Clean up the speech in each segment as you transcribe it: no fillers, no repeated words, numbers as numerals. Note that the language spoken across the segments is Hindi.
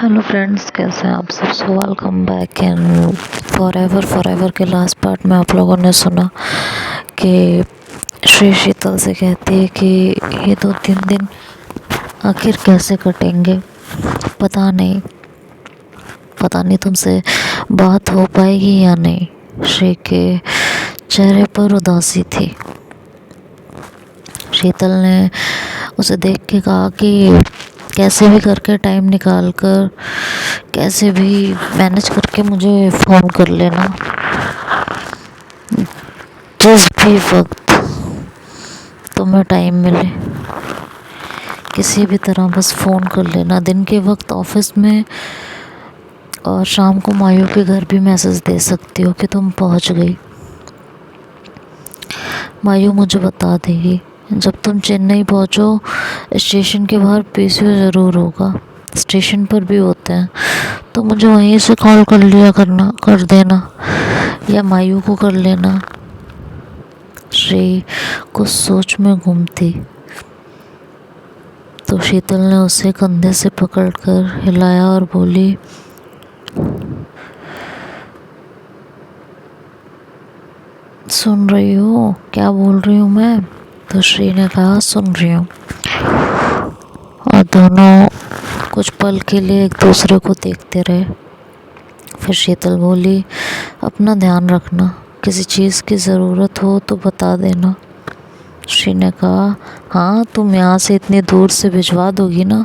हेलो फ्रेंड्स, कैसे हैं आप सब। So welcome back in forever के लास्ट पार्ट में आप लोगों ने सुना कि श्री शीतल से कहती है कि ये 2-3 दिन आखिर कैसे कटेंगे, पता नहीं पता नहीं तुमसे बात हो पाएगी या नहीं। श्री के चेहरे पर उदासी थी। शीतल ने उसे देख के कहा कि कैसे भी करके टाइम निकाल कर, कैसे भी मैनेज करके मुझे फ़ोन कर लेना, जिस भी वक्त तुम्हें टाइम मिले किसी भी तरह बस फ़ोन कर लेना। दिन के वक्त ऑफिस में और शाम को मायू के घर भी मैसेज दे सकती हो कि तुम पहुंच गई। मायू मुझे बता देगी। जब तुम चेन्नई पहुंचो, स्टेशन के बाहर पीसीओ ज़रूर होगा, स्टेशन पर भी होते हैं, तो मुझे वहीं से कॉल कर देना या मायू को कर लेना। श्री कुछ सोच में गुम थी तो शीतल ने उसे कंधे से पकड़कर हिलाया और बोली, सुन रही हो क्या बोल रही हूँ मैं? तो श्री ने कहा, सुन रही हूँ। और दोनों कुछ पल के लिए एक दूसरे को देखते रहे। फिर शीतल बोली, अपना ध्यान रखना, किसी चीज़ की ज़रूरत हो तो बता देना। श्री ने कहा, हाँ, तुम यहाँ से इतनी दूर से भिजवा दोगी ना?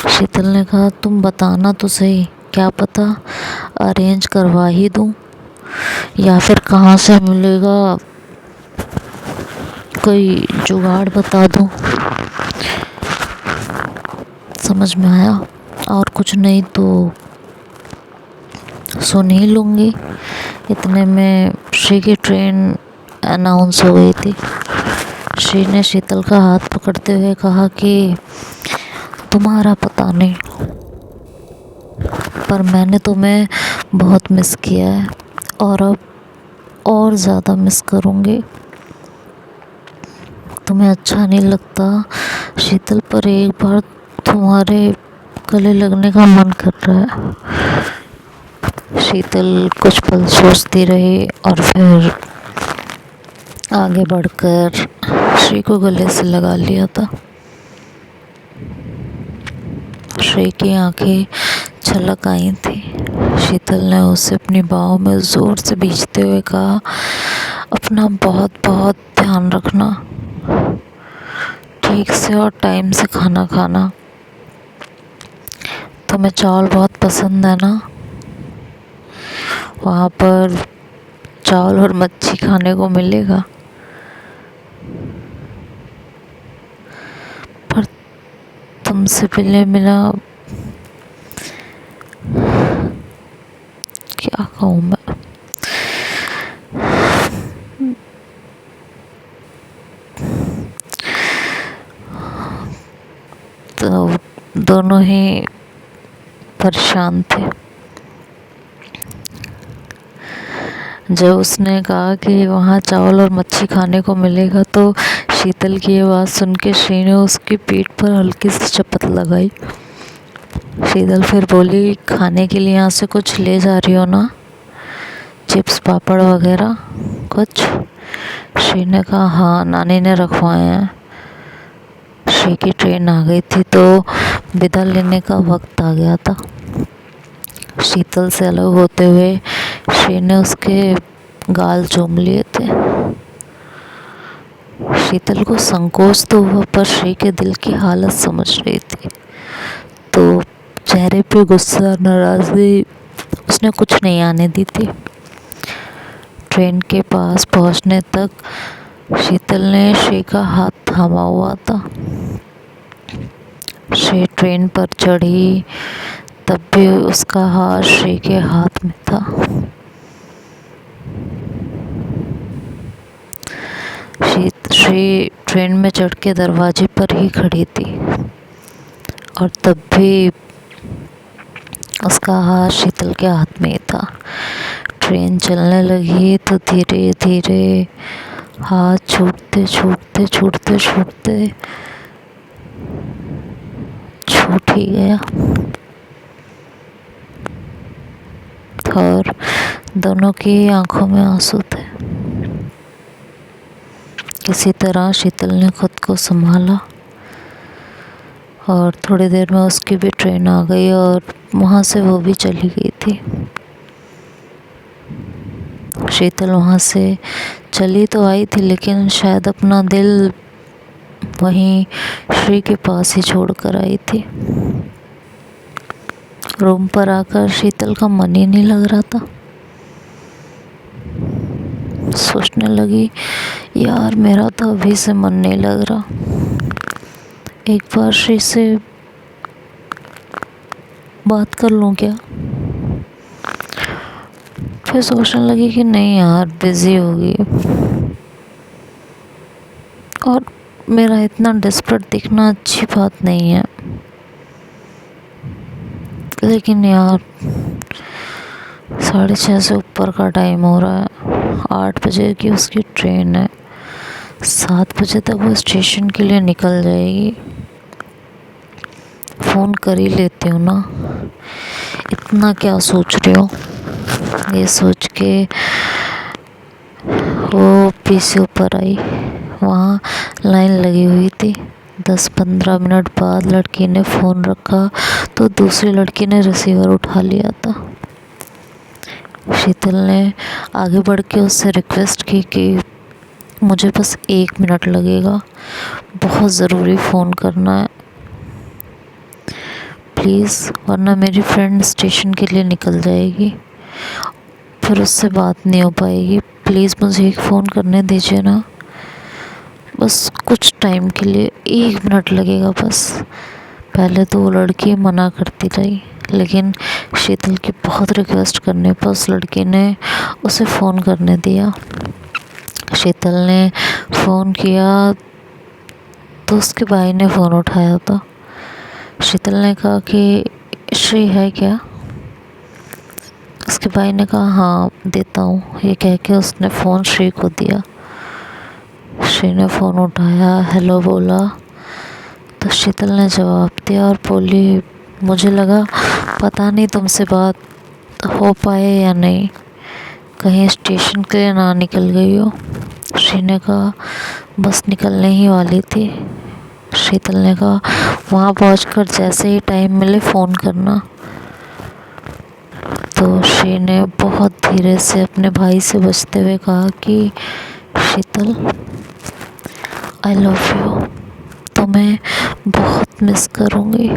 शीतल ने कहा, तुम बताना तो सही, क्या पता अरेंज करवा ही दूँ या फिर कहाँ से मिलेगा कोई जुगाड़ बता दूँ। समझ में आया? और कुछ नहीं तो सुन ही लूँगी। इतने में श्री की ट्रेन अनाउंस हो गई थी। श्री ने शीतल का हाथ पकड़ते हुए कहा कि तुम्हारा पता नहीं, पर मैंने तुम्हें बहुत मिस किया है और अब और ज़्यादा मिस करूँगी। तुम्हें अच्छा नहीं लगता शीतल, पर एक बार तुम्हारे गले लगने का मन कर रहा है। शीतल कुछ पल सोचती रही और फिर आगे बढ़कर श्री को गले से लगा लिया था। श्री की आंखें छलक आई थी। शीतल ने उसे अपनी बाहों में ज़ोर से भींचते हुए कहा, अपना बहुत बहुत ध्यान रखना, ठीक से और टाइम से खाना खाना। तुम्हें चावल बहुत पसंद है ना? वहाँ पर चावल और मच्छी खाने को मिलेगा, पर तुमसे पहले मिला, क्या कहूँ मैं। तो दोनों ही परेशान थे। जब उसने कहा कि वहाँ चावल और मच्छी खाने को मिलेगा, तो शीतल की ये बात सुन के श्री ने उसकी पीठ पर हल्की सी चपत लगाई। शीतल फिर बोली, खाने के लिए यहाँ से कुछ ले जा रही हो ना, चिप्स पापड़ वगैरह कुछ? श्री ने कहा, हाँ, नानी ने रखवाए हैं। श्री की ट्रेन आ गई थी तो विदा लेने का वक्त आ गया था। शीतल से अलग होते हुए श्री ने उसके गाल चूम लिए थे। शीतल को संकोच तो हुआ, पर श्री के दिल की हालत समझ रही थी, तो चेहरे पे गुस्सा, नाराज़गी उसने कुछ नहीं आने दी थी। ट्रेन के पास पहुंचने तक शीतल ने श्री का हाथ थामा हुआ था। श्री ट्रेन पर चढ़ी तब भी उसका हाथ श्री के हाथ में था। श्री ट्रेन में चढ़ के दरवाजे पर ही खड़ी थी और तब भी उसका हाथ शीतल के हाथ में ही था। ट्रेन चलने लगी तो धीरे धीरे हाथ छूटते छूटते छूटते छूटते छूट ही गया। और दोनों की आंखों में आंसू थे। किसी तरह शीतल ने खुद को संभाला और थोड़ी देर में उसकी भी ट्रेन आ गई और वहाँ से वो भी चली गई थी। शीतल वहाँ से चली तो आई थी, लेकिन शायद अपना दिल वहीं श्री के पास ही छोड़ कर आई थी। रूम पर आकर शीतल का मन ही नहीं लग रहा था। सोचने लगी, यार मेरा तो अभी से मन नहीं लग रहा, एक बार श्री से बात कर लूँ क्या। फिर सोचने लगी कि नहीं यार, बिजी होगी और मेरा इतना डेस्परेट दिखना अच्छी बात नहीं है। लेकिन यार 6:30 से ऊपर का टाइम हो रहा है, 8 बजे की उसकी ट्रेन है, 7 बजे तक वो स्टेशन के लिए निकल जाएगी। फ़ोन कर ही लेती हूँ ना, इतना क्या सोच रही हो। ये सोच के वो पीछे ऊपर आई। वहाँ लाइन लगी हुई थी। 10-15 मिनट बाद लड़की ने फ़ोन रखा तो दूसरी लड़की ने रिसीवर उठा लिया था। शीतल ने आगे बढ़ के उससे रिक्वेस्ट की कि मुझे बस 1 मिनट लगेगा, बहुत ज़रूरी फ़ोन करना है प्लीज़, वरना मेरी फ्रेंड स्टेशन के लिए निकल जाएगी, फिर उससे बात नहीं हो पाएगी। प्लीज़ मुझे एक फ़ोन करने दीजिए ना, बस कुछ टाइम के लिए, 1 मिनट लगेगा बस। पहले तो वो लड़की मना करती रही, लेकिन शीतल की बहुत रिक्वेस्ट करने पर उस लड़की ने उसे फ़ोन करने दिया। शीतल ने फ़ोन किया तो उसके भाई ने फ़ोन उठाया था। शीतल ने कहा कि श्री है क्या। उसके भाई ने कहा हाँ देता हूँ। ये कह के उसने फ़ोन श्री को दिया। श्री ने फ़ोन उठाया, हेलो बोला तो शीतल ने जवाब दिया और बोली, मुझे लगा पता नहीं तुमसे बात हो पाए या नहीं, कहीं स्टेशन के लिए ना निकल गई हो। श्री ने कहा बस निकलने ही वाली थी। शीतल ने कहा वहाँ पहुंचकर जैसे ही टाइम मिले फ़ोन करना। तो श्री ने बहुत धीरे से अपने भाई से बचते हुए कहा कि शीतल आई लव यू, तुम्हें बहुत मिस करूँगी।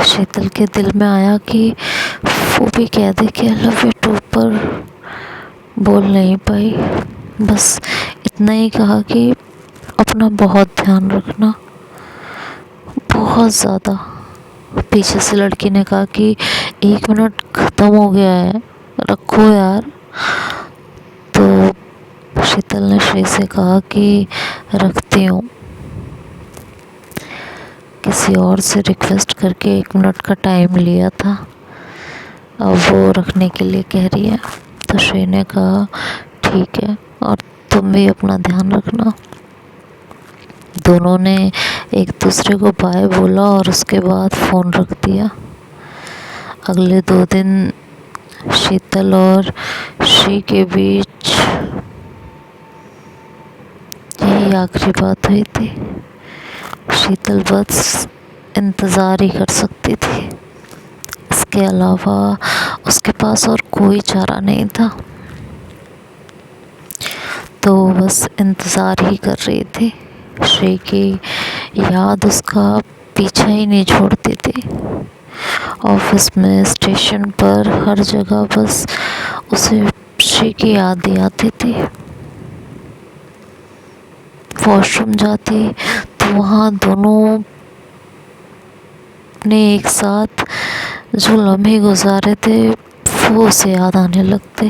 शीतल के दिल में आया कि वो भी कह दे कि आई लव यू टू, पर बोल नहीं पाई। बस इतना ही कहा कि अपना बहुत ध्यान रखना, बहुत ज़्यादा। पीछे से लड़की ने कहा कि 1 मिनट ख़त्म हो गया है, रखो यार। तो शीतल ने श्री से कहा कि रखती हूँ। किसी और से रिक्वेस्ट करके 1 मिनट का टाइम लिया था, अब वो रखने के लिए कह रही है। तो श्री ने कहा ठीक है, और तुम भी अपना ध्यान रखना। दोनों ने एक दूसरे को बाय बोला और उसके बाद फ़ोन रख दिया। अगले 2 दिन शीतल और श्री के बीच यही आखिरी बात हुई थी। शीतल बस इंतज़ार ही कर सकती थी, इसके अलावा उसके पास और कोई चारा नहीं था। तो बस इंतज़ार ही कर रही थी। श्री की याद उसका पीछा ही नहीं छोड़ती थी। ऑफिस में, स्टेशन पर, हर जगह बस उसे श्री की याद ही आती थी। वॉशरूम जाती तो वहाँ दोनों ने एक साथ जो लम्हे गुजारे थे वो उसे याद आने लगते।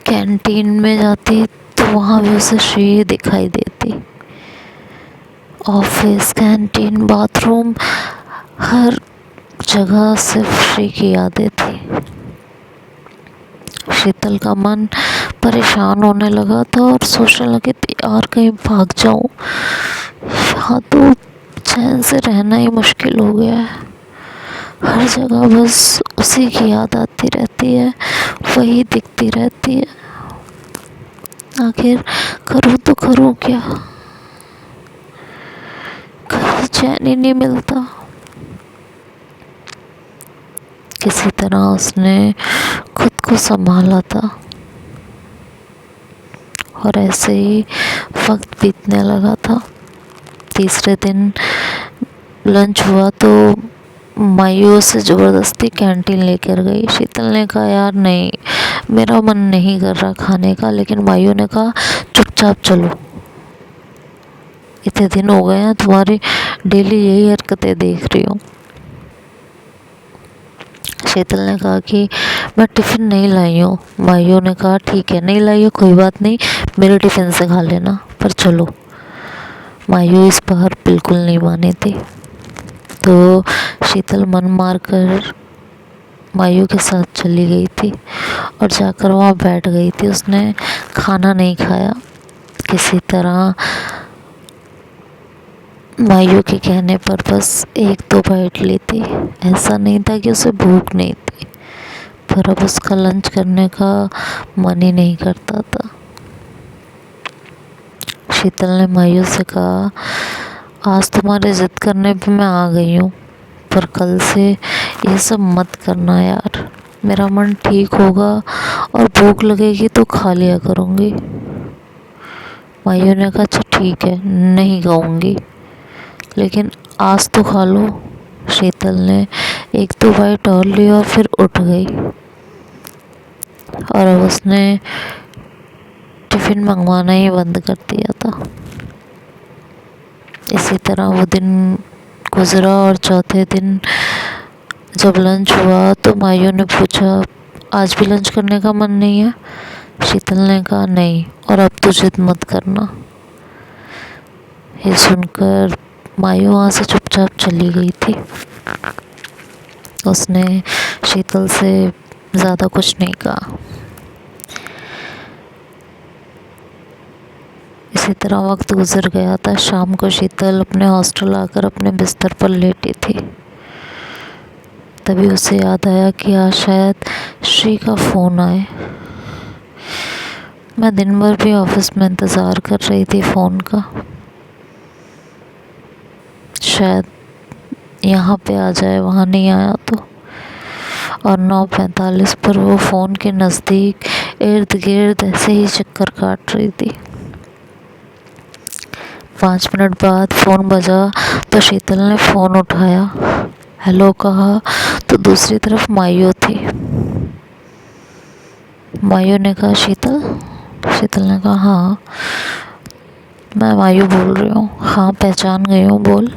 कैंटीन में जाती तो वहाँ भी उसे श्री दिखाई देती। ऑफिस, कैंटीन, बाथरूम, हर जगह सिर्फ श्री की यादें थी। शीतल का मन परेशान होने लगा था और सोचने लगी थी यार कहीं भाग जाऊं, यहाँ तो चैन से रहना ही मुश्किल हो गया है। हर जगह बस उसी की याद आती रहती है, वही दिखती रहती है। आखिर करूँ तो करूँ क्या, कहीं चैन ही नहीं मिलता। किसी तरह उसने खुद को संभाला था और ऐसे ही वक्त बीतने लगा था। तीसरे दिन लंच हुआ तो मायू से ज़बरदस्ती कैंटीन लेकर गई। शीतल ने कहा यार नहीं, मेरा मन नहीं कर रहा खाने का, लेकिन मायू ने कहा चुपचाप चलो, इतने दिन हो गए हैं तुम्हारी डेली यही हरकतें देख रही हूँ। शीतल ने कहा कि मैं टिफ़िन नहीं लाई हूँ। मायू ने कहा ठीक है, नहीं लाई हो कोई बात नहीं, मेरे टिफ़िन से खा लेना, पर चलो। मायू इस बार बिल्कुल नहीं मानी थी, तो शीतल मन मार कर मायू के साथ चली गई थी और जाकर वहाँ बैठ गई थी। उसने खाना नहीं खाया, किसी तरह मायू के कहने पर बस एक दो बाइट ली थी। ऐसा नहीं था कि उसे भूख नहीं थी, पर अब उसका लंच करने का मन ही नहीं करता था। शीतल ने मायू से कहा आज तुम्हारे ज़िद करने पे मैं आ गई हूँ, पर कल से ये सब मत करना यार। मेरा मन ठीक होगा और भूख लगेगी तो खा लिया करूँगी। मायू ने कहा अच्छा ठीक है, नहीं खाऊंगी, लेकिन आज तो खा लो। शीतल ने एक दो बाइट और ली और फिर उठ गई और अब उसने टिफ़िन मंगवाना ही बंद कर दिया था। इसी तरह वो दिन गुज़रा और चौथे दिन जब लंच हुआ तो मायू ने पूछा आज भी लंच करने का मन नहीं है। शीतल ने कहा नहीं, और अब तो जिद मत करना। ये सुनकर मायू वहाँ से चुपचाप चली गई थी। उसने शीतल से ज़्यादा कुछ नहीं कहा। इसी तरह वक्त गुजर गया था। शाम को शीतल अपने हॉस्टल आकर अपने बिस्तर पर लेटी थी। तभी उसे याद आया कि आज शायद श्री का फ़ोन आए। मैं दिन भर भी ऑफिस में इंतज़ार कर रही थी फ़ोन का, शायद यहाँ पे आ जाए, वहाँ नहीं आया तो। और 9:45 पर वो फ़ोन के नज़दीक इर्द गिर्द ऐसे ही चक्कर काट रही थी। 5 मिनट बाद फ़ोन बजा तो शीतल ने फ़ोन उठाया, हेलो कहा तो दूसरी तरफ मायू थी। मायू ने कहा शीतल। शीतल ने कहा हाँ, मैं मायू बोल रही हूँ। हाँ पहचान गई हूँ, बोल।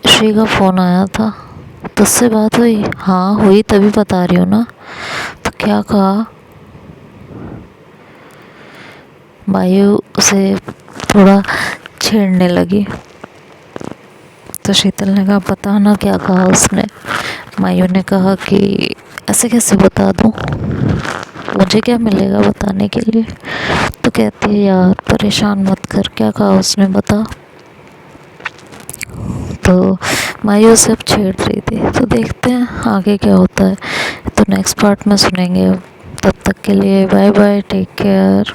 श्री का फ़ोन आया था, तुझसे बात हुई? हाँ हुई, तभी बता रही हूँ ना। तो क्या कहा? मायू उसे थोड़ा छेड़ने लगी तो शीतल ने कहा पता ना क्या कहा उसने। मायू ने कहा कि ऐसे कैसे बता दूँ, मुझे क्या मिलेगा बताने के लिए। तो कहती है यार परेशान मत कर, क्या कहा उसने बता। तो मायू से अब छेड़ रही थी। तो देखते हैं आगे क्या होता है, तो नेक्स्ट पार्ट में सुनेंगे। तब तक के लिए बाय बाय, टेक केयर।